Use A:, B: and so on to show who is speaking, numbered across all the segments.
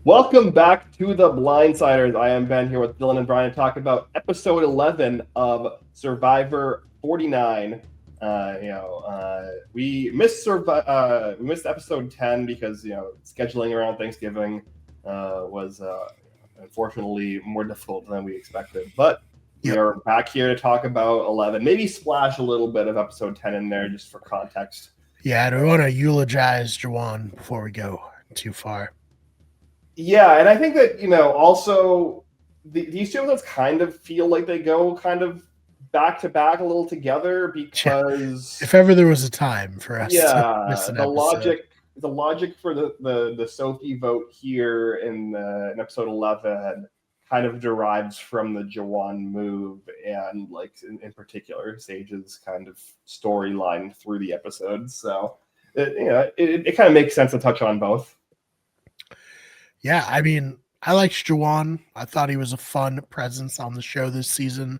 A: Welcome back to the Blindsiders. I am Ben here with Dylan and Brian to talk about episode 11 of Survivor 49. We missed episode 10 because scheduling around Thanksgiving was unfortunately more difficult than we expected. But we
B: Yep.
A: are back here to talk about 11. Maybe splash a little bit of episode 10 in there just for context.
B: Yeah, do we want to eulogize Jawan before we go too far?
A: Yeah, and I think that also these two episodes kind of feel like they go kind of back to back a little together
B: Yeah.
A: because
B: If ever there was a time for us to miss
A: yeah,
B: an
A: the
B: episode.
A: logic for the Sophie vote here in episode 11 kind of derives from the Jawan move and like in particular Sage's kind of storyline through the episodes. So it kind of makes sense to touch on both.
B: Yeah, I mean, I liked Jawan. I thought he was a fun presence on the show this season.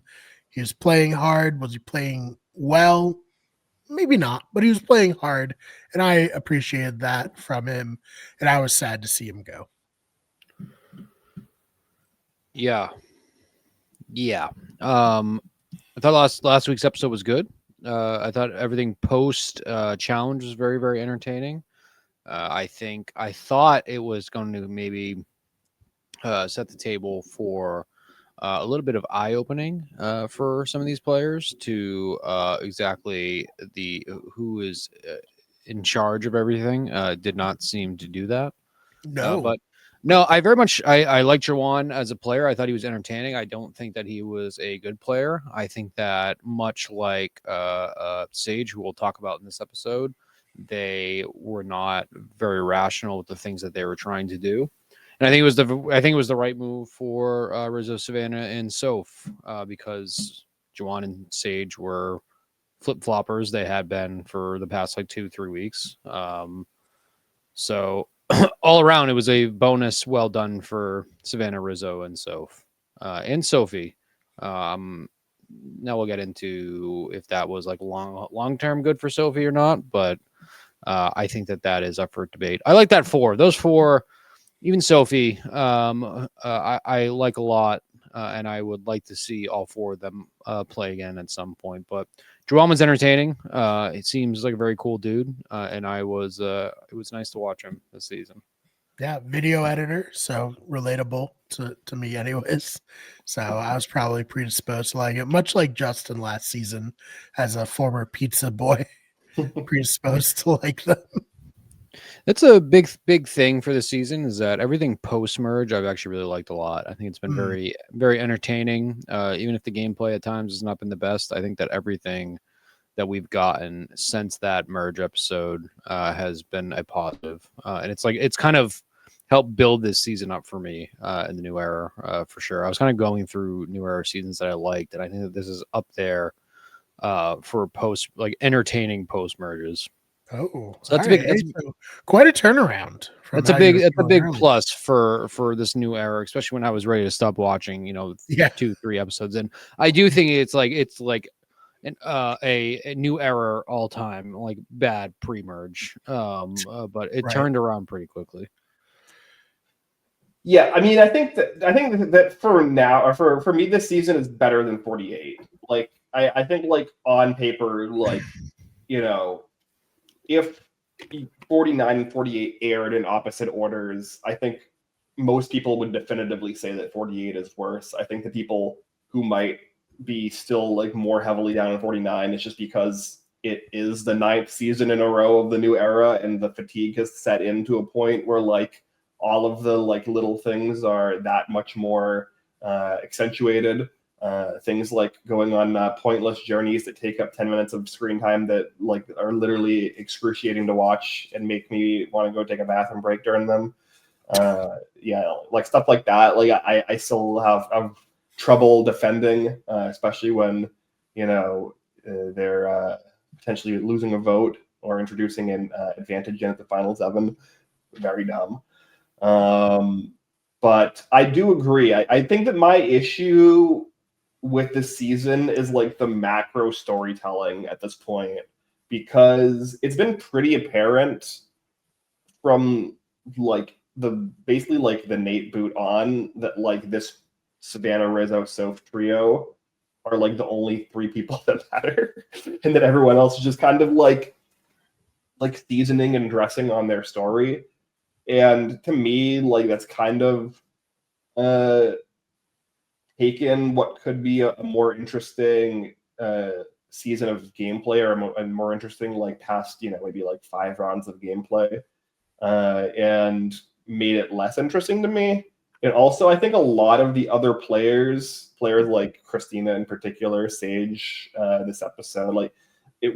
B: He was playing hard. Was he playing well? Maybe not, but he was playing hard, and I appreciated that from him. And I was sad to see him go.
C: Yeah. Yeah. I thought last week's episode was good. I thought everything post challenge was very, very entertaining. I thought it was going to maybe set the table for a little bit of eye opening for some of these players to exactly the who is in charge of everything. Did not seem to do that.
B: No,
C: But no, I very much I like Jawan as a player. I thought he was entertaining. I don't think that he was a good player. I think that much like Sage, who we'll talk about in this episode, they were not very rational with the things that they were trying to do. And I think it was the right move for Rizzo, Savannah, and Soph because Jawan and Sage were flip floppers. They had been for the past like 2-3 weeks. So all around, it was a bonus. Well done for Savannah, Rizzo, and Soph and Sophie. Um, Now we'll get into if that was like long term good for Sophie or not, but I think that is up for debate. I like that four. Those four, even Sophie, I like a lot, and I would like to see all four of them play again at some point. But Jerome entertaining. It seems like a very cool dude, and it was nice to watch him this season.
B: yeah, video editor, so relatable to me, anyways. So I was probably predisposed to like it, much like Justin last season as a former pizza boy, predisposed to like them.
C: That's a big thing for the season is that everything post merge I've actually really liked a lot. I think it's been
B: Mm,
C: very very entertaining. Even if the gameplay at times has not been the best, I think that everything that we've gotten since that merge episode has been a positive, and it's kind of helped build this season up for me in the new era for sure. I was kind of going through new era seasons that I liked, and I think that this is up there for post like entertaining post merges.
B: oh,
C: So
B: all right. Hey, so quite a turnaround from how you were
C: that's a
B: feeling
C: big
B: earlier.
C: plus for this new era, especially when I was ready to stop watching, 2-3 episodes. And I do think it's like a new era all time, like bad pre merge. But it
B: Right.
C: turned around pretty quickly.
A: Yeah, I mean, I think that for now, or for me, this season is better than 48. Like, I think like on paper, like if 49 and 48 aired in opposite orders, I think most people would definitively say that 48 is worse. I think the people who might be still like more heavily down on 49 is just because it is the ninth season in a row of the new era and the fatigue has set in to a point where like all of the like little things are that much more accentuated. Things like going on pointless journeys that take up 10 minutes of screen time that like are literally excruciating to watch and make me want to go take a bathroom break during them. Yeah, like stuff like that. Like I still have trouble defending, especially when they're potentially losing a vote or introducing an advantage in at the final seven. Very dumb. But I do agree. I think that my issue with this season is like the macro storytelling at this point because it's been pretty apparent from like basically like the Nate boot on that, like this Savannah, Rizzo, Soph trio are like the only three people that matter, and that everyone else is just kind of like seasoning and dressing on their story. And to me, like that's kind of taken what could be a more interesting season of gameplay, or a more interesting like past, maybe like 5 rounds of gameplay, and made it less interesting to me. And also, I think a lot of the other players like Christina in particular, Sage, this episode, like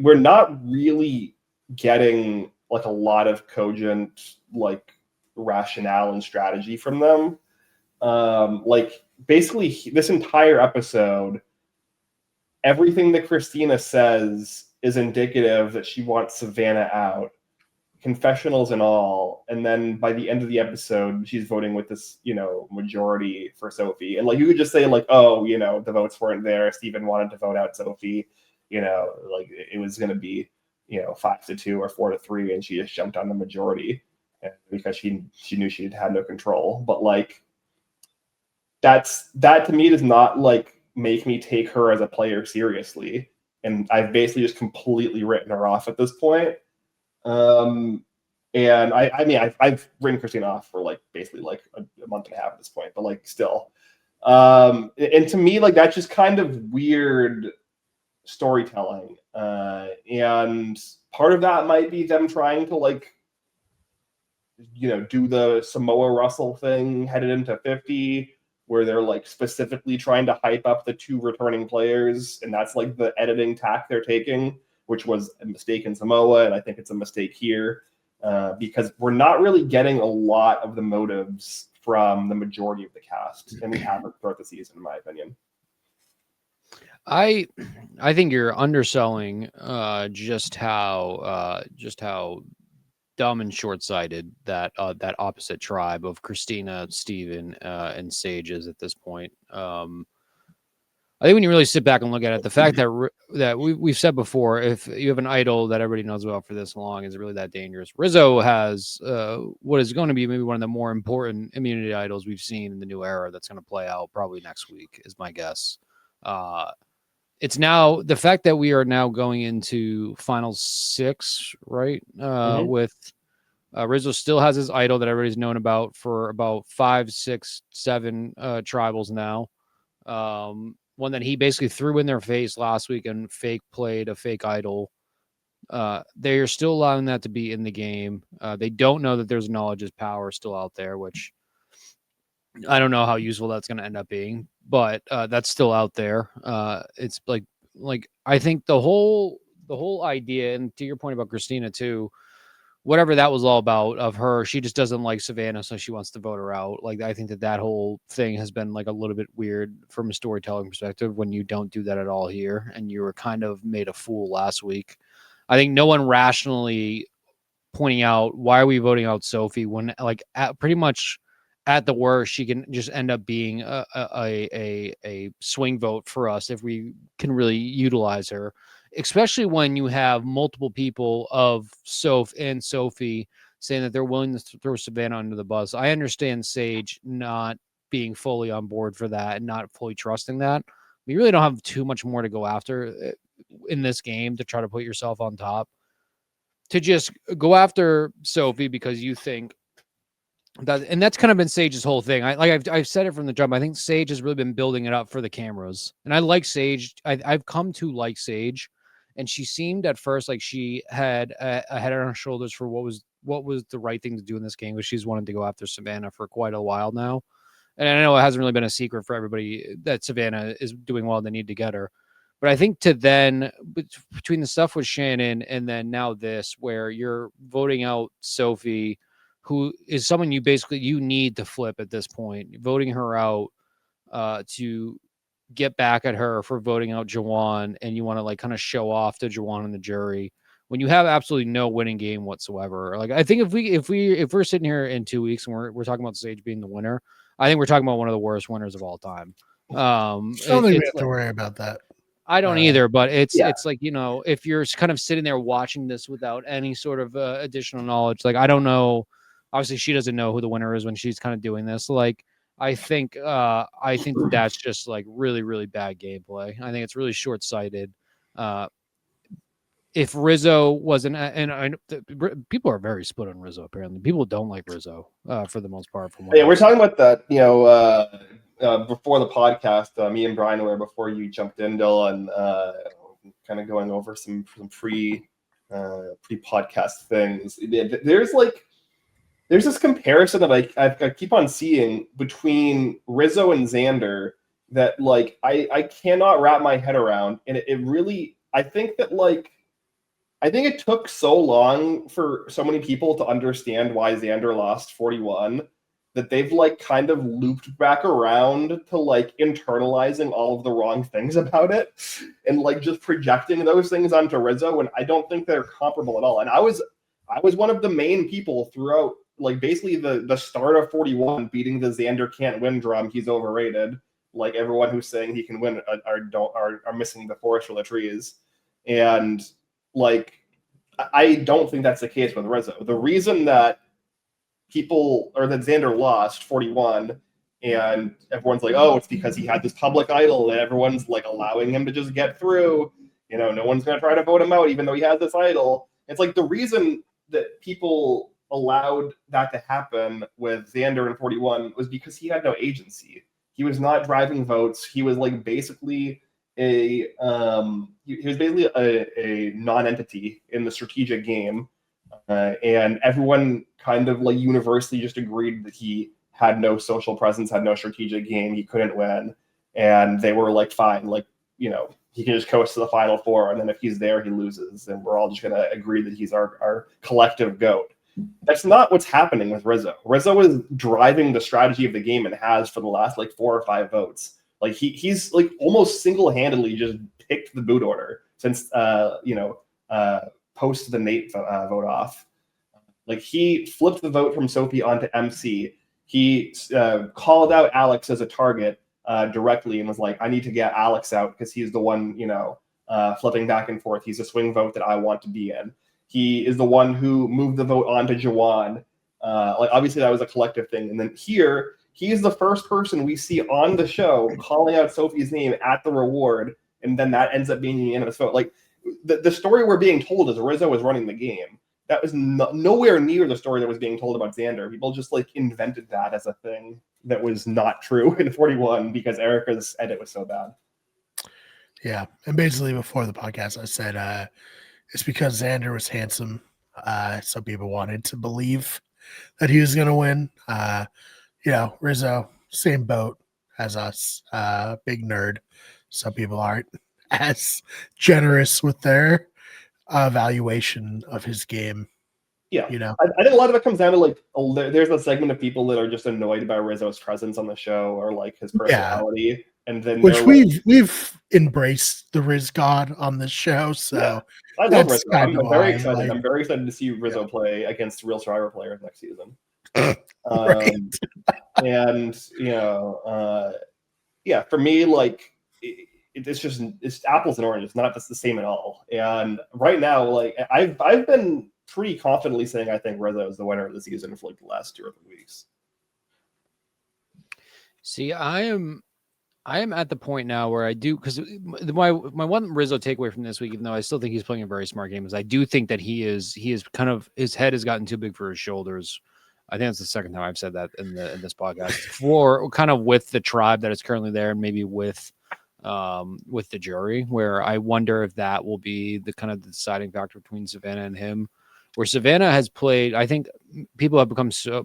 A: we're not really getting like a lot of cogent like rationale and strategy from them. Like basically this entire episode, everything that Christina says is indicative that she wants Savannah out, confessionals and all, and then by the end of the episode she's voting with this majority for Sophie. And like you could just say like, oh, the votes weren't there, Steven wanted to vote out Sophie, like it was going to be 5-2 or 4-3, and she just jumped on the majority because she knew she had no control. But like that to me does not like make me take her as a player seriously, and I've basically just completely written her off at this point. And I mean I've written Christina off for like basically like a month and a half at this point, but like still, and to me like that's just kind of weird storytelling, and part of that might be them trying to like do the Samoa Russell thing headed into 50, where they're like specifically trying to hype up the 2 returning players, and that's like the editing tack they're taking, which was a mistake in Samoa, and I think it's a mistake here, because we're not really getting a lot of the motives from the majority of the cast, and we haven't throughout the season, in my opinion.
C: I think you're underselling just how dumb and short-sighted that opposite tribe of Christina, Steven, and Sage is at this point. I think when you really sit back and look at it, the fact that we've said before, if you have an idol that everybody knows about for this long, is it really that dangerous? Rizzo has what is going to be maybe one of the more important immunity idols we've seen in the new era that's going to play out probably next week, is my guess. It's now the fact that we are now going into final 6, right? With Rizzo still has his idol that everybody's known about for about 5, 6, 7 tribals now. One that he basically threw in their face last week and fake played a fake idol. They are still allowing that to be in the game. They don't know that there's knowledge is power still out there, which I don't know how useful that's going to end up being, but that's still out there. It's like I think the whole idea, and to your point about Christina too, whatever that was all about of her, she just doesn't like Savannah, so she wants to vote her out. Like, I think that whole thing has been like a little bit weird from a storytelling perspective when you don't do that at all here, and you were kind of made a fool last week. I think no one rationally pointing out, why are we voting out Sophie when like pretty much at the worst she can just end up being a swing vote for us if we can really utilize her, especially when you have multiple people of Soph and Sophie saying that they're willing to throw Savannah under the bus. I understand Sage not being fully on board for that and not fully trusting that. You really don't have too much more to go after in this game to try to put yourself on top. To just go after Sophie because you think that, and that's kind of been Sage's whole thing. I've said it from the jump. I think Sage has really been building it up for the cameras, and I like Sage. I've come to like Sage, and she seemed at first like she had a head on her shoulders for what was the right thing to do in this game, because she's wanted to go after Savannah for quite a while now. And I know it hasn't really been a secret for everybody that Savannah is doing well. They need to get her. But I think to then, between the stuff with Shannon and then now this, where you're voting out Sophie, who is someone you need to flip at this point, voting her out to get back at her for voting out Jawan, and you want to like kind of show off to Jawan and the jury when you have absolutely no winning game whatsoever. Like, I think if we're sitting here in 2 weeks and we're talking about Sage being the winner, I think we're talking about one of the worst winners of all time.
B: I don't think we have to worry about that.
C: I don't either, but it's like, if you're kind of sitting there watching this without any sort of additional knowledge, like, I don't know obviously she doesn't know who the winner is when she's kind of doing this. Like, I think that that's just like really, really bad gameplay. I think it's really short-sighted. If Rizzo wasn't, and I people are very split on Rizzo. Apparently, people don't like Rizzo for the most part. From what
A: Yeah, we're talking about that. Before the podcast, me and Brian were before you jumped in, Dylan, kind of going over some pre-podcast things. There's this comparison that I keep on seeing between Rizzo and Xander that like I cannot wrap my head around, and it really I think it took so long for so many people to understand why Xander lost 41 that they've like kind of looped back around to like internalizing all of the wrong things about it and like just projecting those things onto Rizzo, and I don't think they're comparable at all. And I was one of the main people throughout like basically the start of 41 beating the Xander can't win drum. He's overrated. Like everyone who's saying he can win are missing the forest for the trees. And like, I don't think that's the case with Rizzo. The reason that Xander lost 41 and everyone's like, oh, it's because he had this public idol and everyone's like allowing him to just get through. You know, no one's going to try to vote him out even though he has this idol. It's like the reason that people allowed that to happen with Xander in 41 was because he had no agency. He was not driving votes. He was like basically a non-entity in the strategic game, and everyone kind of like universally just agreed that he had no social presence, had no strategic game, he couldn't win, and they were like, fine, like, you know, he can just coast to the final four, and then if he's there, he loses, and we're all just gonna agree that he's our collective GOAT. That's not what's happening with Rizzo. Rizzo is driving the strategy of the game and has for the last like 4 or 5 votes. Like he's like almost single-handedly just picked the boot order since post the Nate vote off. Like he flipped the vote from Sophie onto MC. He called out Alex as a target directly and was like, I need to get Alex out because he's the one, flipping back and forth. He's a swing vote that I want to be in. He is the one who moved the vote onto Jawan. Like obviously that was a collective thing. And then here, he's the first person we see on the show calling out Sophie's name at the reward, and then that ends up being a unanimous vote. Like the story we're being told is Rizzo was running the game. That was nowhere near the story that was being told about Xander. People just like invented that as a thing that was not true in 41 because Erica's edit was so bad.
B: Yeah, and basically before the podcast, I said it's because Xander was handsome. Some people wanted to believe that he was going to win. Rizzo, same boat as us, big nerd. Some people aren't as generous with their evaluation of his game.
A: Yeah, I think a lot of it comes down to like there's a segment of people that are just annoyed by Rizzo's presence on the show or like his personality, and then
B: which we've embraced the Riz God on this show. So
A: yeah. I love Rizzo. I'm very excited. I'm very excited to see Rizzo play against real Survivor players next season. And for me, like it's apples and oranges, not just the same at all. And right now, like I've been pretty confidently saying I think Rizzo is the winner of the season for like the last 2 or 3 weeks.
C: See, I am at the point now where I do, because my one Rizzo takeaway from this week, even though I still think he's playing a very smart game, is I do think that he is kind of, his head has gotten too big for his shoulders. I think it's the second time I've said that in this podcast, for kind of with the tribe that is currently there, and maybe with the jury, where I wonder if that will be the kind of the deciding factor between Savannah and him. Where Savannah has played, I think people have become so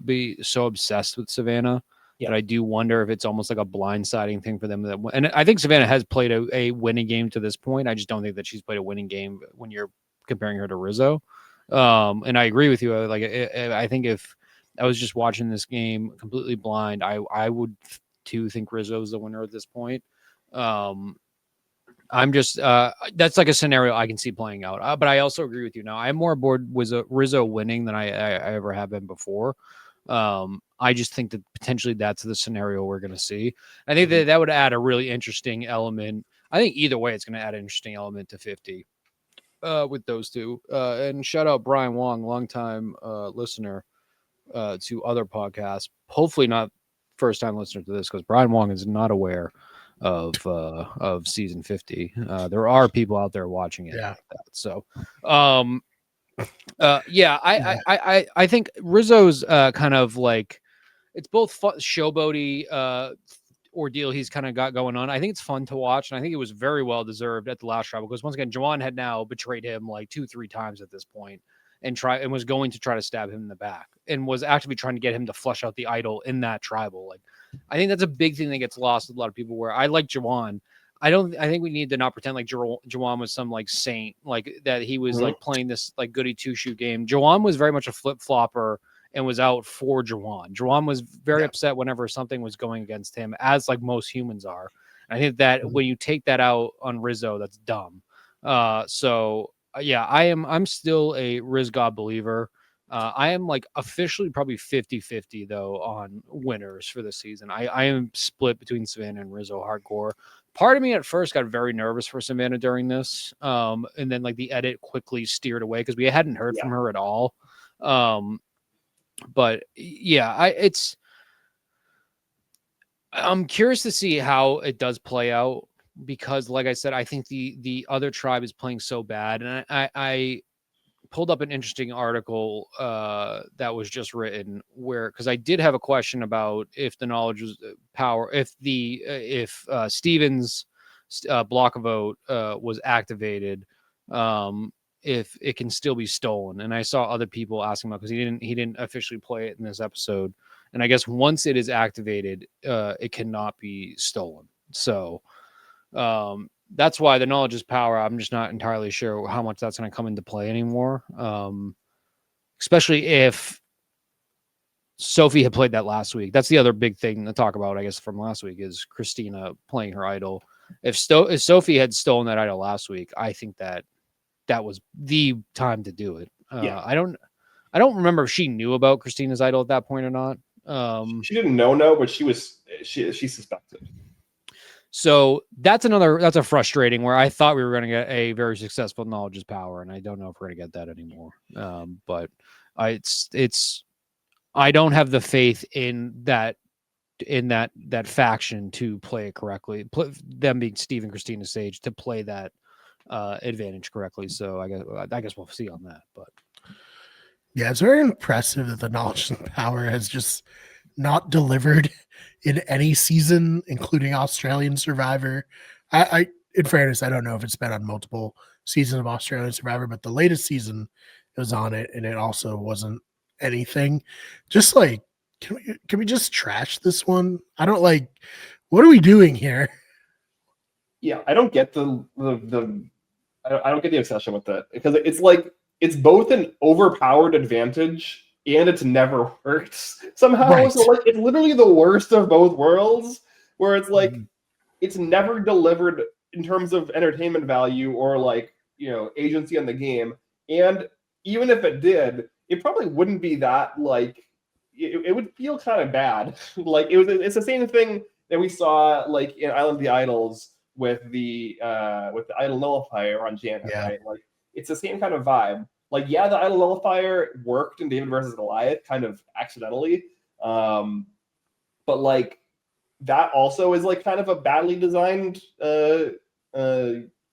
C: obsessed with Savannah. Yeah. But I do wonder if it's almost like a blindsiding thing for them. And I think Savannah has played a winning game to this point. I just don't think that she's played a winning game when you're comparing her to Rizzo. And I agree with you. I think if I was just watching this game completely blind, I would too think Rizzo is the winner at this point. I'm just that's like a scenario I can see playing out. But I also agree with you. Now I'm more aboard with Rizzo winning than I ever have been before. I just think that potentially that's the scenario we're going to see. I think that would add a really interesting element. I think either way, it's going to add an interesting element to 50 with those two. And shout out Brian Wong, longtime listener. to other podcasts. Hopefully not first time listener to this, because Brian Wong is not aware of season 50. There are people out there watching it like that. So I think Rizzo's kind of like, it's both showboaty ordeal he's kind of got going on. I think it's fun to watch, and I think it was very well deserved at the last tribal, because once again, Juwan had now betrayed him like 2-3 times at this point, and was going to try to stab him in the back, and was actively trying to get him to flush out the idol in that tribal. Like, I think that's a big thing that gets lost with a lot of people, where I like Juwan. I think we need to not pretend like Juwan was some like saint, like that he was like playing this like goody two-shoe game. Juwan was very much a flip-flopper and was out for Juwan. Juwan was very upset whenever something was going against him, as like most humans are. And I think that when you take that out on Rizzo, that's dumb. I'm still a Riz God believer. I am like officially probably 50-50 though on winners for this season. I am split between Savannah and Rizzo hardcore. Part of me at first got very nervous for Savannah during this. And then like the edit quickly steered away, because we hadn't heard from her at all. But yeah, I'm curious to see how it does play out, because like I said, I think the other tribe is playing so bad. And I pulled up an interesting article that was just written, because I did have a question about if the knowledge was power, if Stevens block vote was activated, if it can still be stolen. And I saw other people asking about, because he didn't officially play it in this episode. And I guess once it is activated, it cannot be stolen. So that's why the knowledge is power. I'm just not entirely sure how much that's going to come into play anymore. Especially if Sophie had played that last week. That's the other big thing to talk about, I guess, from last week, is Christina playing her idol. If Sophie had stolen that idol last week, I think that was the time to do it. I don't remember if she knew about Christina's idol at that point or not.
A: She didn't know, but she suspected.
C: So that's a frustrating, where I thought we were going to get a very successful knowledge is power, and I don't know if we're going to get that anymore. But I don't have the faith in that faction to play it correctly. Them being Steve and Christina Sage, to play that advantage correctly. So I guess we'll see on that. But
B: yeah, it's very impressive that the knowledge and power has just not delivered in any season, including Australian Survivor. I in fairness, I don't know if it's been on multiple seasons of Australian Survivor, but the latest season it was on it, and it also wasn't anything. Just like, can we just trash this one? I don't like. What are we doing here?
A: Yeah, I don't get I don't get the obsession with it, because it's like, it's both an overpowered advantage and it's never worked somehow.
B: Right.
A: So like, it's literally the worst of both worlds, where it's like, it's never delivered in terms of entertainment value or like, agency in the game. And even if it did, it probably wouldn't be that like, it would feel kind of bad. Like it's the same thing that we saw like in Island of the Idols with the idol nullifier on Janet, right? Like it's the same kind of vibe. Like, yeah, the idol nullifier worked in David versus Goliath kind of accidentally. But like that also is like kind of a badly designed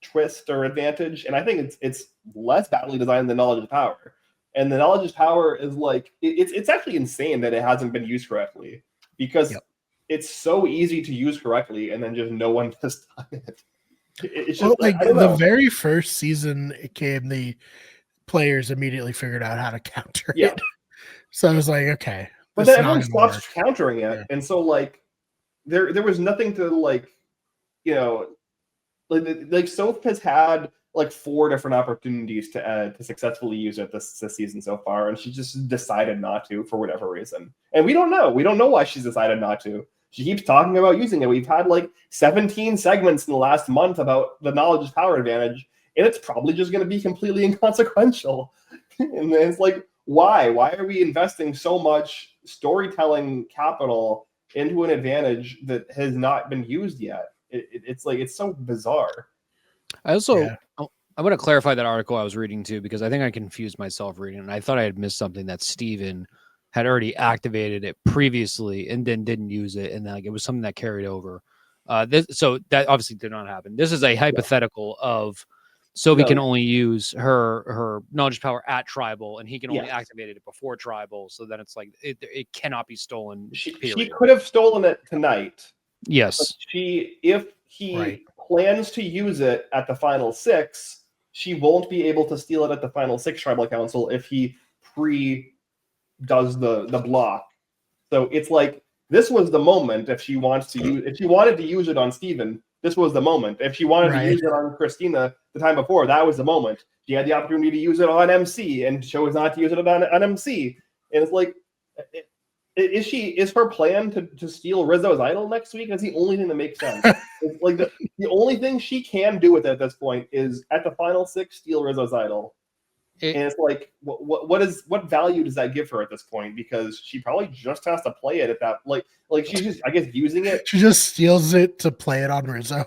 A: twist or advantage. And I think it's less badly designed than knowledge is power. And the knowledge is power is like, it's actually insane that it hasn't been used correctly, because it's so easy to use correctly, and then just no one has done it. It's just
B: like the very first season it came, the players immediately figured out how to counter it. So I was like, okay.
A: But then everyone stopped countering it. And so like there was nothing to like, like Soph has had like 4 different opportunities to successfully use it this season so far, and she just decided not to for whatever reason. And we don't know why she's decided not to. She keeps talking about using it. We've had like 17 segments in the last month about the knowledge is power advantage, and it's probably just going to be completely inconsequential. And it's like, why? Why are we investing so much storytelling capital into an advantage that has not been used yet? It's like, it's so bizarre.
C: I also, I want to clarify that article I was reading too, because I think I confused myself reading it, and I thought I had missed something that Steven had already activated it previously and then didn't use it, and then like it was something that carried over. So that obviously did not happen. This is a hypothetical of Sophie can only use her knowledge power at tribal, and he can only activate it before tribal. So then it's like it cannot be stolen.
A: She could have stolen it tonight.
C: Yes.
A: If he plans to use it at the final 6, she won't be able to steal it at the final 6 tribal council if he does the block. So it's like this was the moment if she wanted to use it on Steven, this was the moment. If she wanted to use it on Christina the time before, that was the moment. She had the opportunity to use it on MC and chose not to use it on MC. And it's like, is her plan to steal Rizzo's idol next week? That's the only thing that makes sense. It's like the only thing she can do with it at this point is at the final 6 steal Rizzo's idol. And it's like, what value does that give her at this point? Because she probably just has to play it at that, like she's just, I guess, using it.
B: She just steals it to play it on Rizzo.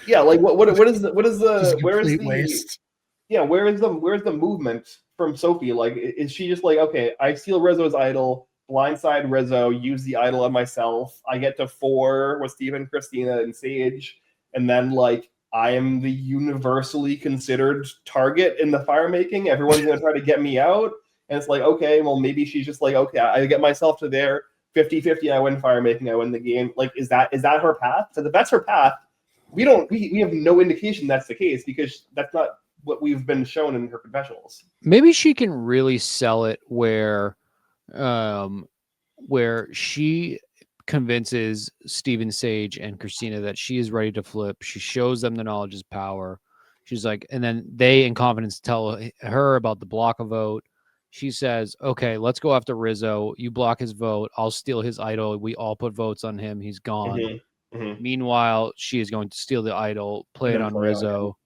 A: Yeah, like where is the
B: waste?
A: Yeah, where's the movement from Sophie? Like, is she just like, okay, I steal Rizzo's idol, blindside Rizzo, use the idol on myself. I get to 4 with Steven, Christina, and Sage, and then like I am the universally considered target in the fire making. Everyone's going to try to get me out. And it's like, okay, well, maybe she's just like, okay, I get myself to there, 50-50, I win fire making, I win the game. Like, is that her path? So if that's her path, we have no indication that's the case because that's not what we've been shown in her confessionals.
C: Maybe she can really sell it where she convinces Steven, Sage, and Christina that she is ready to flip. She shows them the knowledge is power. She's like, and then they in confidence tell her about the block a vote. She says, okay, let's go after Rizzo. You block his vote. I'll steal his idol. We all put votes on him. He's gone.
A: Mm-hmm.
C: Meanwhile, she is going to steal the idol, play it on Rizzo.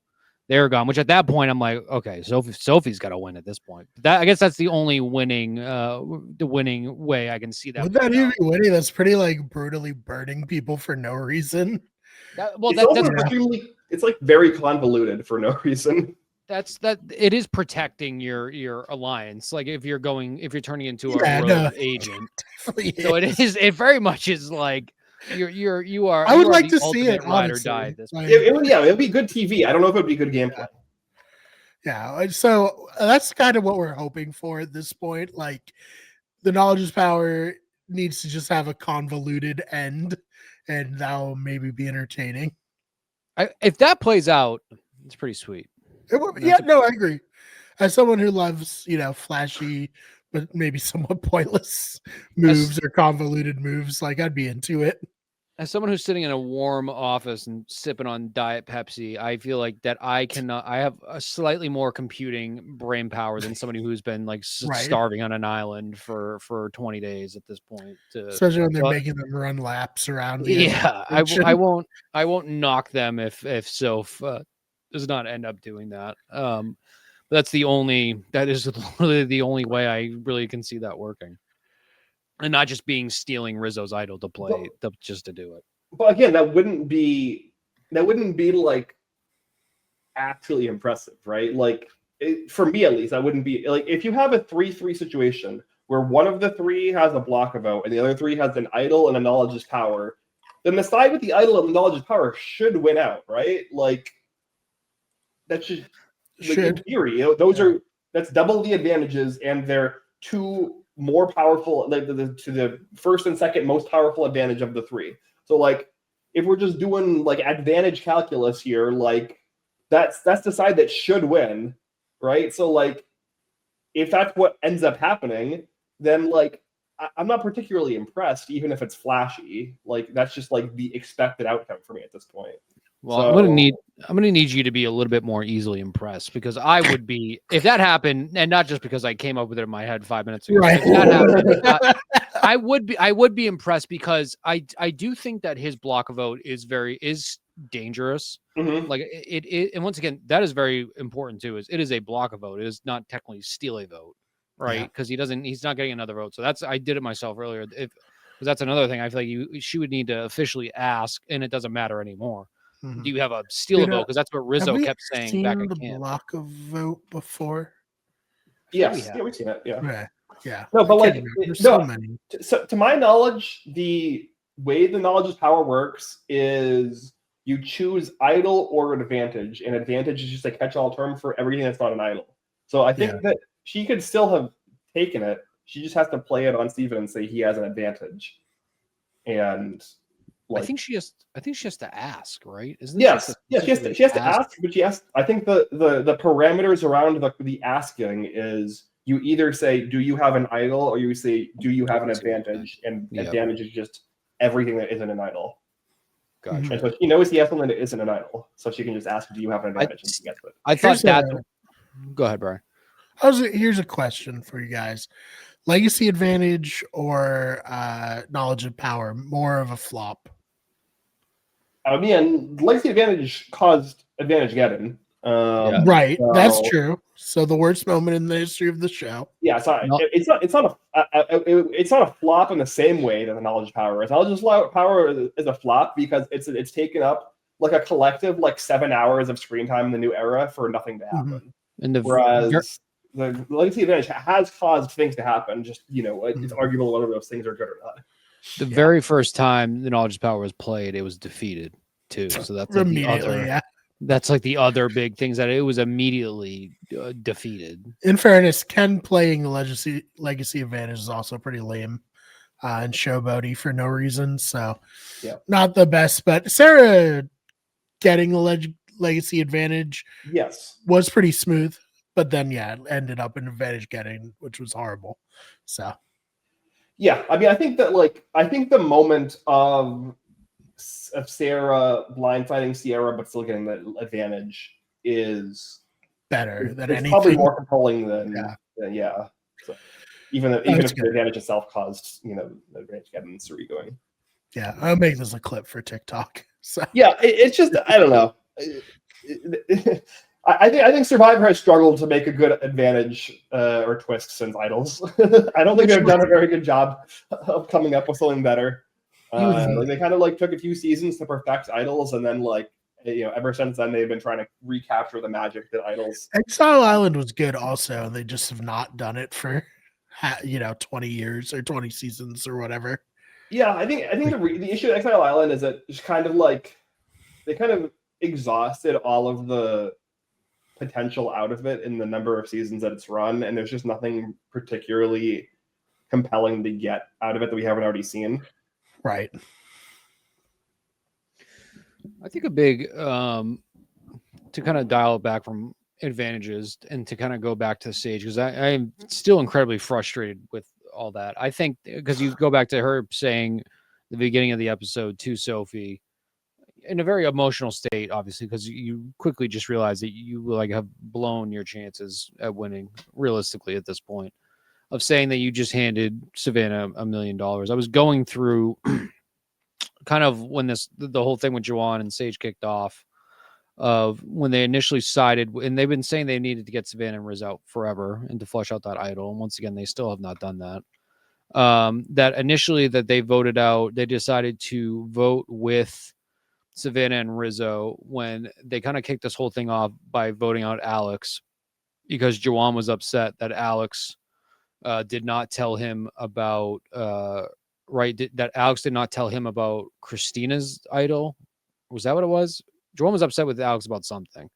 C: They're gone, which at that point I'm like, okay, Sophie's got to win at this point. I guess that's the only winning way I can see that.
B: Would that even be winning? That's pretty like brutally burning people for no reason.
A: It's like very convoluted for no reason.
C: It is protecting your alliance. Like if you're turning into a rogue agent. So it very much is like you are.
B: I would like to see it.
C: Ride or die at this point.
A: It would be good TV. I don't know if it would be good gameplay.
B: Yeah, so that's kind of what we're hoping for at this point. Like, the knowledge is power needs to just have a convoluted end, and that'll maybe be entertaining.
C: If that plays out, it's pretty sweet.
B: I agree. As someone who loves, flashy but maybe somewhat pointless moves or convoluted moves, like I'd be into it.
C: As someone who's sitting in a warm office and sipping on Diet Pepsi, I feel like that I have a slightly more computing brain power than somebody who's been like starving on an island for 20 days at this point.
B: Especially when they're making them run laps around.
C: I won't knock them if Soph does not end up doing that. That is literally the only way I really can see that working. And not just stealing Rizzo's idol to play, just to do it.
A: But again, that wouldn't be like actually impressive, right? Like for me at least, that wouldn't be like if you have a 3-3 situation where one of the 3 has a block a vote and the other 3 has an idol and a knowledge is power, then the side with the idol and the knowledge is power should win out, right? Like that should. In theory, that's double the advantages, and they're 2 more powerful, like to the first and second most powerful advantage of the 3. So like if we're just doing like advantage calculus here, like that's the side that should win, right? So like if that's what ends up happening, then like I'm not particularly impressed, even if it's flashy. Like that's just like the expected outcome for me at this point.
C: Well, I'm gonna need you to be a little bit more easily impressed, because I would be if that happened, and not just because I came up with it in my head 5 minutes ago.
B: Right.
C: If that happened, I would be impressed, because I do think that his block vote is dangerous.
A: Mm-hmm.
C: Like it, and once again, that is very important too. It is a block a vote. It is not technically steal a vote, right? Because he's not getting another vote. So I did it myself earlier. Because that's another thing. I feel like she would need to officially ask, and it doesn't matter anymore. Mm-hmm. Do you have a steal a vote? Because that's what Rizzo kept saying back at camp.
B: Block a vote before.
A: Yes, we've seen it. Yeah.
B: Yeah.
A: No, but
B: I
A: like,
B: can't remember. There's so
A: no.
B: many.
A: So to my knowledge, the way the knowledge of power works is you choose idol or advantage, and advantage is just a catch-all term for everything that's not an idol. So I think that she could still have taken it. She just has to play it on Steven and say he has an advantage. And
C: I think she has to ask, right? Isn't
A: yes, she has to ask, but I think the parameters around the asking is you either say, do you have an idol, or you say, do you have an advantage? And advantage is just everything that isn't an idol.
C: Gotcha.
A: And so she knows he has something that isn't an idol, so she can just ask, do you have an advantage? And she gets it.
C: I thought that. Go ahead, Brian.
B: Here's a question for you guys: legacy advantage or knowledge of power, more of a flop?
A: I mean, legacy advantage caused advantage getting.
B: Right, that's true. So the worst moment in the history of the show.
A: Yeah, it's not a flop in the same way that the knowledge of power is. Knowledge of power is a flop because it's taken up like a collective 7 hours of screen time in the new era for nothing to happen. Whereas the legacy advantage has caused things to happen. Just it's arguable whether those things are good or not.
C: The very first time the knowledge of power was played, it was defeated too. So that's like that's like the other big things that it was immediately defeated.
B: In fairness, Ken playing the legacy advantage is also pretty lame and showboaty for no reason. So not the best, but Sarah getting the legacy advantage was pretty smooth. But then, it ended up in advantage getting, which was horrible. So,
A: I mean, I think the moment of Sarah blindsiding Sierra, but still getting the advantage is
B: better than anything.
A: Probably more compelling than So, even if the advantage itself caused the advantage getting Suri going.
B: Yeah, I'll make this a clip for TikTok. So
A: it's just I don't know. I think Survivor has struggled to make a good advantage or twist since Idols. I don't think they've done a very good job of coming up with something better. They kind of took a few seasons to perfect Idols, and then ever since then they've been trying to recapture the magic that Idols.
B: Exile Island was good also, and they just have not done it for 20 years or 20 seasons or whatever.
A: Yeah, I think the issue with Exile Island is that it's kind of they kind of exhausted all of the potential out of it in the number of seasons that it's run, and there's just nothing particularly compelling to get out of it that we haven't already seen.
B: Right.
C: I think a big to kind of dial it back from advantages and to kind of go back to Sage, because I'm still incredibly frustrated with all that. I think because you go back to her saying the beginning of the episode to Sophie in a very emotional state, obviously, because you quickly just realize that you have blown your chances at winning realistically at this point, of saying that you just handed Savannah $1 million. I was going through kind of when the whole thing with Juwan and Sage kicked off, of when they initially sided, and they've been saying they needed to get Savannah and Riz out forever and to flush out that idol. And once again, they still have not done that. That initially that they voted out, they decided to vote with Savannah and Rizzo when they kind of kicked this whole thing off by voting out Alex, because Juwan was upset that Alex did not tell him about that Alex did not tell him about Christina's idol. Was that what it was? Juwan was upset with Alex about something.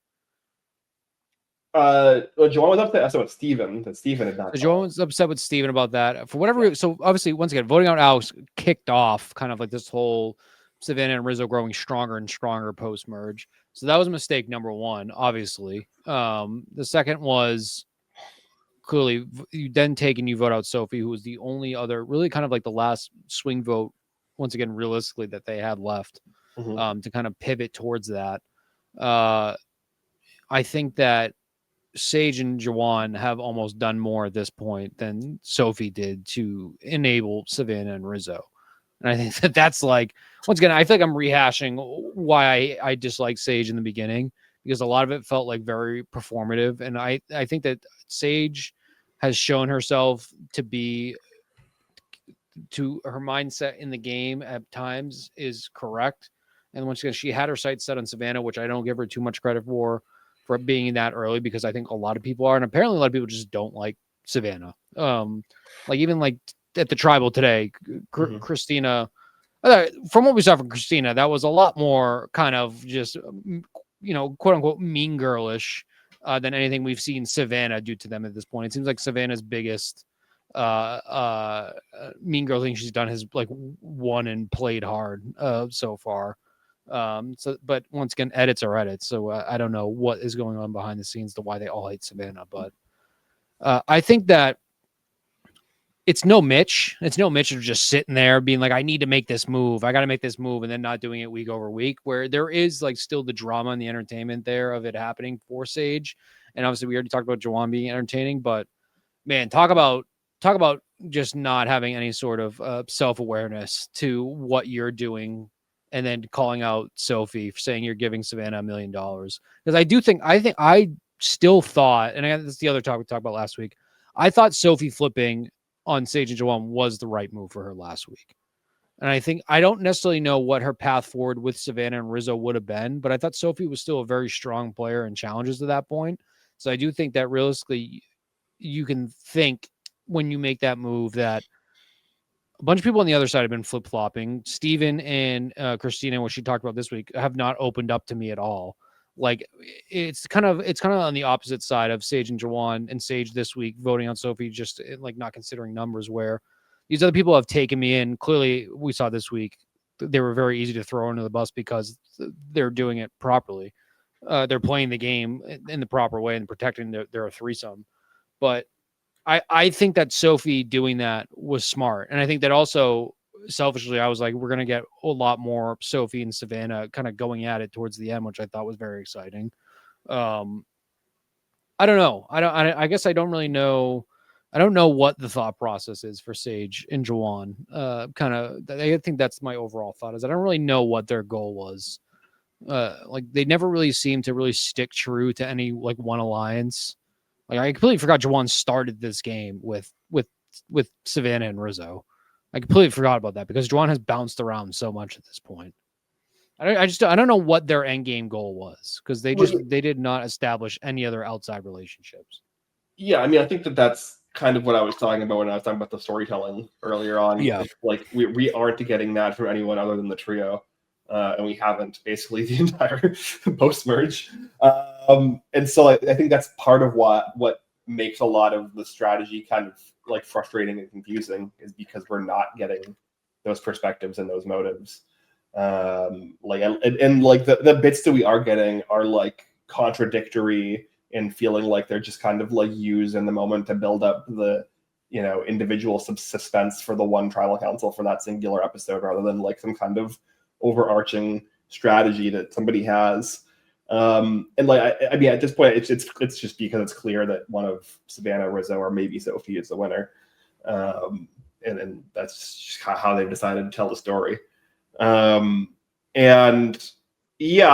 A: Juwan was upset with Steven. That Steven had not.
C: Juwan was upset with Steven about that for whatever. So obviously, once again, voting out Alex kicked off kind of this whole Savannah and Rizzo growing stronger and stronger post merge. So that was mistake number one, obviously. The second was clearly you then take and you vote out Sophie, who was the only other really kind of the last swing vote, once again, realistically, that they had left to kind of pivot towards that. I think that Sage and Juwan have almost done more at this point than Sophie did to enable Savannah and Rizzo. And I think that's once again, I feel like I'm rehashing why I disliked Sage in the beginning, because a lot of it felt very performative. And I think that Sage has shown herself to her mindset in the game at times is correct. And once again, she had her sights set on Savannah, which I don't give her too much credit for being that early, because I think a lot of people are. And apparently a lot of people just don't like Savannah. Like even like at the tribal today, Christina. From what we saw from Christina, that was a lot more kind of just, quote unquote, mean girlish than anything we've seen Savannah do to them at this point. It seems like Savannah's biggest mean girl thing she's done has like won and played hard so far. But once again, edits are edits. So I don't know what is going on behind the scenes to why they all hate Savannah. But I think that it's no Mitch. It's no Mitch just sitting there being like, I need to make this move. I got to make this move, and then not doing it week over week, where there is like still the drama and the entertainment there of it happening for Sage. And obviously we already talked about Juwan being entertaining, but man, talk about just not having any sort of self-awareness to what you're doing, and then calling out Sophie for saying you're giving Savannah $1 million. Because I still thought, and that's the other topic we talked about last week, I thought Sophie flipping on Sage and Juwan was the right move for her last week. And I don't necessarily know what her path forward with Savannah and Rizzo would have been, but I thought Sophie was still a very strong player and challenges to that point. So I do think that realistically you can think when you make that move that a bunch of people on the other side have been flip-flopping. Steven and Christina, what she talked about this week, have not opened up to me at all. Like it's kind of on the opposite side of Sage and Juwan, and Sage this week voting on Sophie, just like not considering numbers, where these other people have taken me in. Clearly we saw this week, they were very easy to throw under the bus because they're doing it properly. They're playing the game in the proper way and protecting their threesome. But I think that Sophie doing that was smart. And I think that also selfishly, I was like, we're going to get a lot more Sophie and Savannah kind of going at it towards the end, which I thought was very exciting. I don't know. I guess I don't really know. I don't know what the thought process is for Sage and Juwan. I think that's my overall thought, is I don't really know what their goal was. Like they never really seemed to really stick true to any like one alliance. Like I completely forgot Juwan started this game with Savannah and Rizzo. I completely forgot about that because Juwan has bounced around so much at this point. I don't know what their end game goal was, because they did not establish any other outside relationships.
A: Yeah, I mean, I think that's kind of what I was talking about when I was talking about the storytelling earlier on.
C: Yeah,
A: like we aren't getting that from anyone other than the trio. And we haven't basically the entire post-merge. And so I think that's part of what makes a lot of the strategy kind of like frustrating and confusing, is because we're not getting those perspectives and those motives. Like the bits that we are getting are like contradictory and feeling like they're just kind of like used in the moment to build up the individual suspense for the one tribal council for that singular episode, rather than like some kind of overarching strategy that somebody has. And like I mean at this point it's just because it's clear that one of Savannah, Rizzo, or maybe Sophie is the winner. And that's just how they've decided to tell the story. And yeah,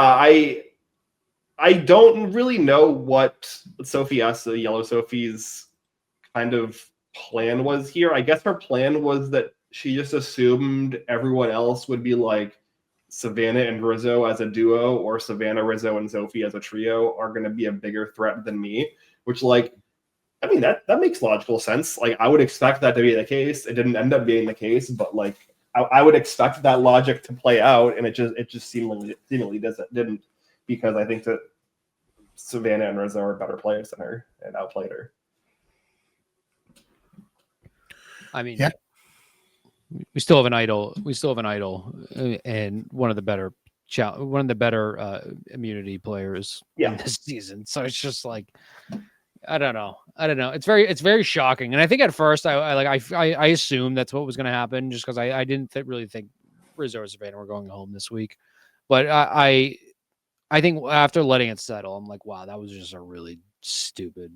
A: I don't really know what Sophie asked the Yellow Sophie's kind of plan was here. I guess her plan was that she just assumed everyone else would be like Savannah and Rizzo as a duo, or Savannah, Rizzo, and Sophie as a trio are going to be a bigger threat than me, which, like, I mean, that makes logical sense. Like, I would expect that to be the case. It didn't end up being the case, but like, I would expect that logic to play out, and it just seemingly didn't, because I think that Savannah and Rizzo are better players than her and outplayed her.
C: I mean, yeah. We still have an idol. And one of the better immunity players in this season. So it's just like, I don't know. It's very shocking. And I think at first I assumed that's what was going to happen, just because I didn't really think Rizzo or Savannah were going home this week. But I think after letting it settle, I'm like, wow, that was just a really stupid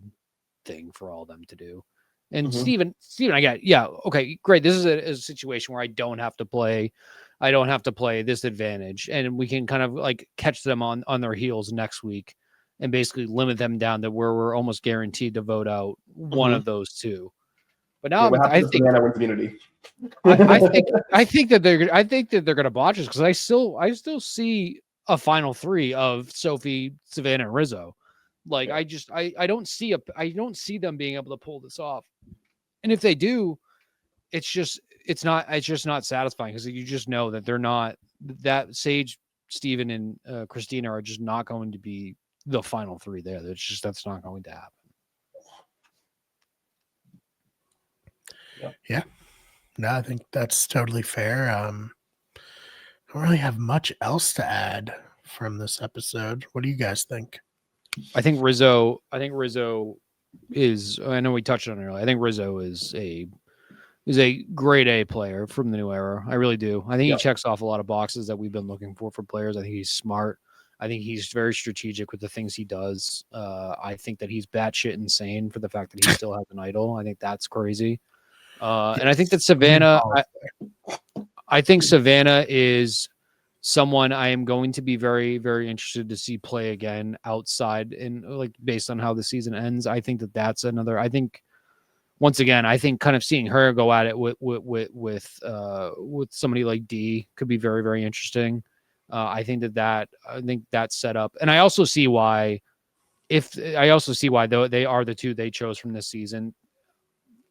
C: thing for all of them to do. And Steven, I get, yeah, okay, great. This is a situation where I don't have to play this advantage, and we can kind of like catch them on their heels next week and basically limit them down to where we're almost guaranteed to vote out one of those two. But now I think that they're going to botch us, because I still see a final three of Sophie, Savannah, and Rizzo. Like
A: Yeah.
C: I don't see them being able to pull this off. And if they do, it's just not satisfying because you just know that they're not that Sage, Steven, and Christina are just not going to be the final three there. That's not going to happen.
B: Yeah. No, I think that's totally fair. I don't really have much else to add from this episode. What do you guys think?
C: I think Rizzo is. I know we touched on it earlier. I think Rizzo is a grade A player from the new era. I really do. I think he checks off a lot of boxes that we've been looking for players. I think he's smart. I think he's very strategic with the things he does. I think that he's batshit insane for the fact that he still has an idol. I think that's crazy. And I think that Savannah, I think Savannah is someone I am going to be very, very interested to see play again outside and like based on how the season ends. I think that that's another. I think once again, I think kind of seeing her go at it with somebody like D could be very, very interesting. I think that's set up, and I also see why. Though they are the two they chose from this season,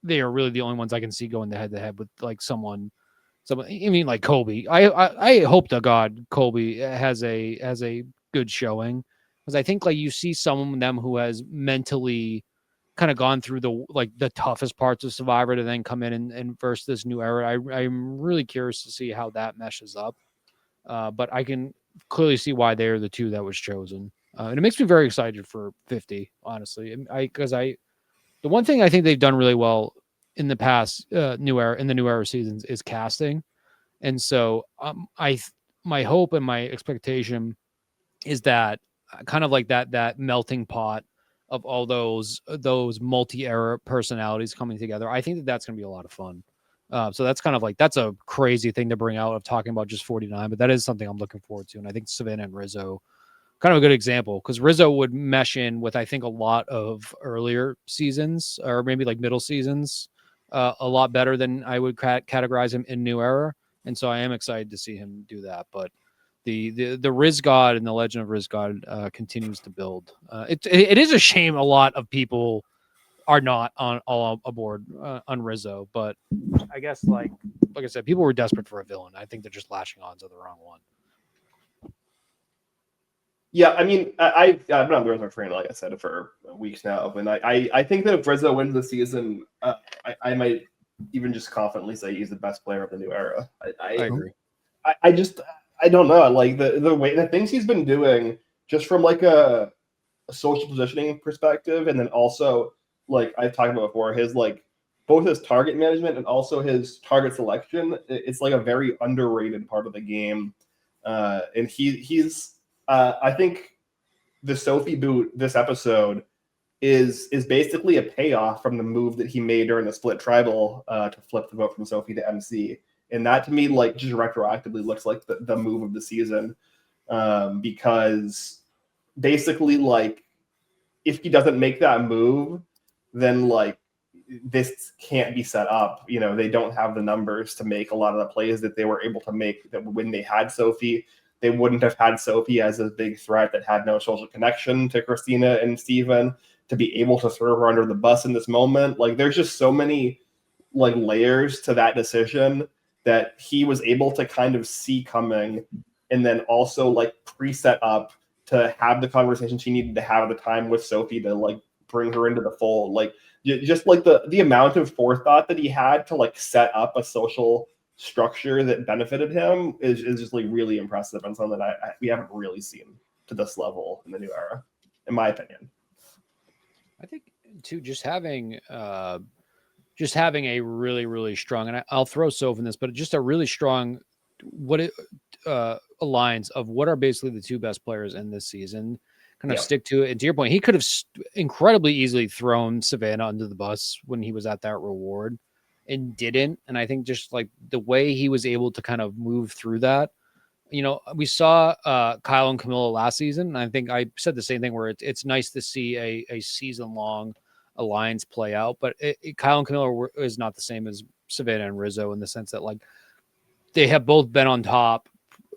C: they are really the only ones I can see going head to head with like someone. I mean, like Colby. I hope to God Colby has a good showing because I think like you see some of them who has mentally kind of gone through the toughest parts of Survivor to then come in and verse this new era. I'm really curious to see how that meshes up. But I can clearly see why they're the two that was chosen. And it makes me very excited for 50, honestly. The one thing I think they've done really well in the past the new era seasons is casting. And so my hope and my expectation is that kind of like that melting pot of all those multi-era personalities coming together. I think that's going to be a lot of fun. So that's kind of like that's a crazy thing to bring out of talking about just 49, but that is something I'm looking forward to. And I think Savannah and Rizzo kind of a good example because Rizzo would mesh in with I think a lot of earlier seasons or maybe like middle seasons a lot better than I would categorize him in New Era. And so I am excited to see him do that. But the Riz God and the Legend of Riz God continues to build. It is a shame a lot of people are not all aboard on Rizzo, but I guess like I said, people were desperate for a villain. I think they're just latching on to the wrong one.
A: Yeah, I mean, I've been on the Rizzo train, like I said, for weeks now. And I think that if Rizzo wins the season, I might even just confidently say he's the best player of the new era.
C: I agree.
A: I don't know. Like the things he's been doing just from like a social positioning perspective, and then also like I've talked about before, his like both his target management and also his target selection. It's like a very underrated part of the game. And he's I think the Sophie boot this episode is basically a payoff from the move that he made during the split tribal to flip the vote from Sophie to MC. And that to me, like, just retroactively looks like the move of the season. Because basically, like, if he doesn't make that move, then like this can't be set up. You know, they don't have the numbers to make a lot of the plays that they were able to make that when they had Sophie. They wouldn't have had Sophie as a big threat that had no social connection to Christina and Steven to be able to throw her under the bus in this moment. Like, there's just so many like layers to that decision that he was able to kind of see coming and then also like preset up to have the conversation she needed to have at the time with Sophie to like bring her into the fold. Like, just like the amount of forethought that he had to like set up a social structure that benefited him is just like really impressive and something that we haven't really seen to this level in the new era, in my opinion.
C: I think too, just having a really, really strong, and I'll throw Soph in this, but just a really strong alliance of what are basically the two best players in this season. Kind of stick to it. And to your point, he could have incredibly easily thrown Savannah under the bus when he was at that reward and didn't. And I think just like the way he was able to kind of move through that, you know, we saw Kyle and Camilla last season. And I think I said the same thing where it's nice to see a season long alliance play out, but Kyle and Camilla is not the same as Savannah and Rizzo in the sense that like they have both been on top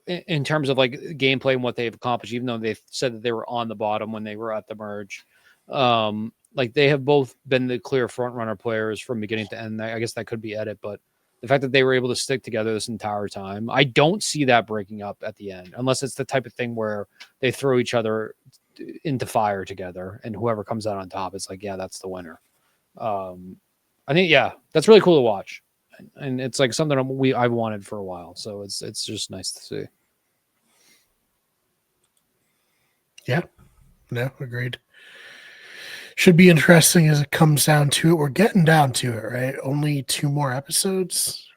C: in terms of like gameplay and what they've accomplished, even though they've said that they were on the bottom when they were at the merge. Like they have both been the clear front runner players from beginning to end. I guess that could be edit, but the fact that they were able to stick together this entire time, I don't see that breaking up at the end, unless it's the type of thing where they throw each other into fire together, and whoever comes out on top, it's like, yeah, that's the winner. I think, yeah, that's really cool to watch, and it's like something I've wanted for a while. So it's just nice to see.
B: Yeah, no, agreed. Should be interesting as it comes down to it. We're getting down to it, right? Only 2 more episodes.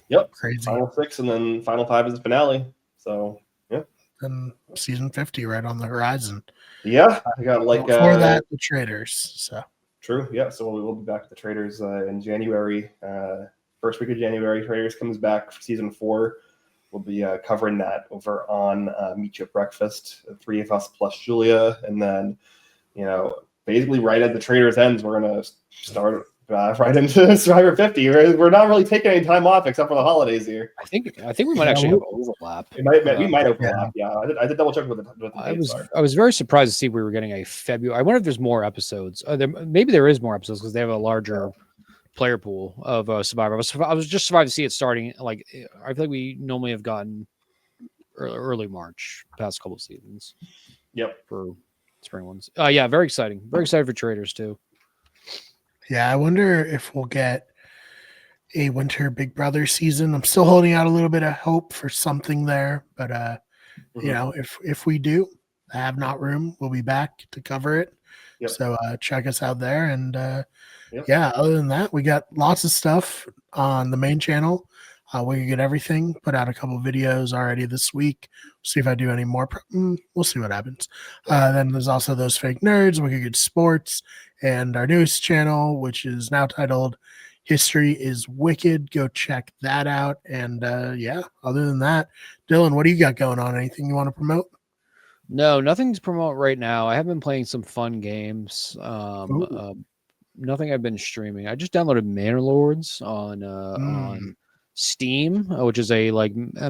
A: Yep.
B: Crazy.
A: Final 6 and then final 5 is the finale. So yeah.
B: And season 50 right on the horizon.
A: Yeah, I got like
B: before that the Traders. So
A: true. Yeah, so we'll be back to the Traders in January. First week of January, Traders comes back for season 4. We'll be covering that over on Meet You at Breakfast, the 3 of us plus Julia, and then basically right at the Traders ends, we're gonna start right into Survivor 50. We're not really taking any time off except for the holidays here.
C: I think we might actually have overlap.
A: We might overlap. Yeah, I did double check with the
C: I was very surprised to see we were getting a February. I wonder if there's more episodes. Maybe there is more episodes because they have a larger player pool of Survivor. I was just surprised to see it starting. Like I feel like we normally have gotten early March past couple of seasons.
A: Yep.
C: For spring ones. Yeah, very exciting. Very excited for Traders too.
B: Yeah, I wonder if we'll get a winter Big Brother season. I'm still holding out a little bit of hope for something there, but if we do, I have not room. We'll be back to cover it. Yep. So check us out there. And yeah, other than that, we got lots of stuff on the main channel. We can get everything. Put out a couple videos already this week. See if I do any more. We'll see what happens. Then there's also those fake nerds. We could get sports and our newest channel, which is now titled History is Wicked. Go check that out. And yeah, other than that, Dylan, what do you got going on? Anything you want to promote?
C: No, nothing to promote right now. I have been playing some fun games. Nothing I've been streaming. I just downloaded Manor Lords on Steam, which is a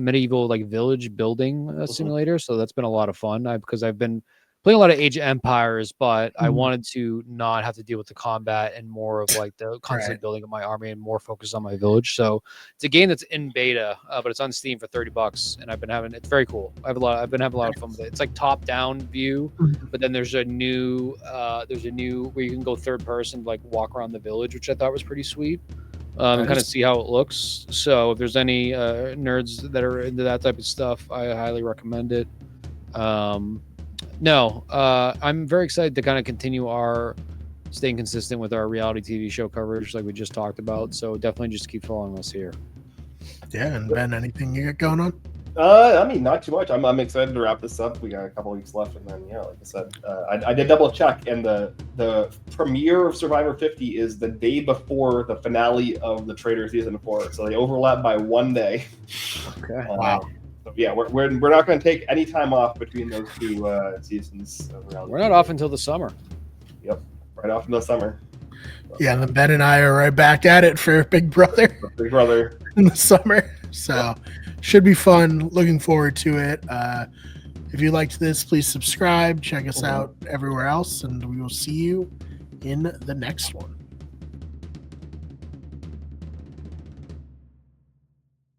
C: medieval village building simulator. So that's been a lot of fun because I've been playing a lot of Age of Empires, but I wanted to not have to deal with the combat and more of the constant building of my army and more focus on my village. So it's a game that's in beta, but it's on Steam for $30, and it's very cool. I've been having a lot of fun with it. It's like top down view, but then there's a new where you can go third person, walk around the village, which I thought was pretty sweet. And kind of see how it looks. So if there's any nerds that are into that type of stuff, I highly recommend it. I'm very excited to kind of continue staying consistent with our reality TV show coverage like we just talked about. So definitely just keep following us here.
B: Yeah, and Ben, anything you got going on?
A: I mean, not too much. I'm excited to wrap this up. We got a couple weeks left, and then like I said, I did double check, and the premiere of Survivor 50 is the day before the finale of the Trader season 4, so they overlap by 1 day.
C: Okay.
B: Wow.
A: So yeah, we're not going to take any time off between those 2 seasons.
C: We're not off until the summer.
A: Yep, right off until summer.
B: Yeah, and then Ben and I are right back at it for Big Brother.
A: Big Brother
B: in the summer. So should be fun. Looking forward to it. If you liked this, please subscribe. Check us out everywhere else, and we will see you in the next one.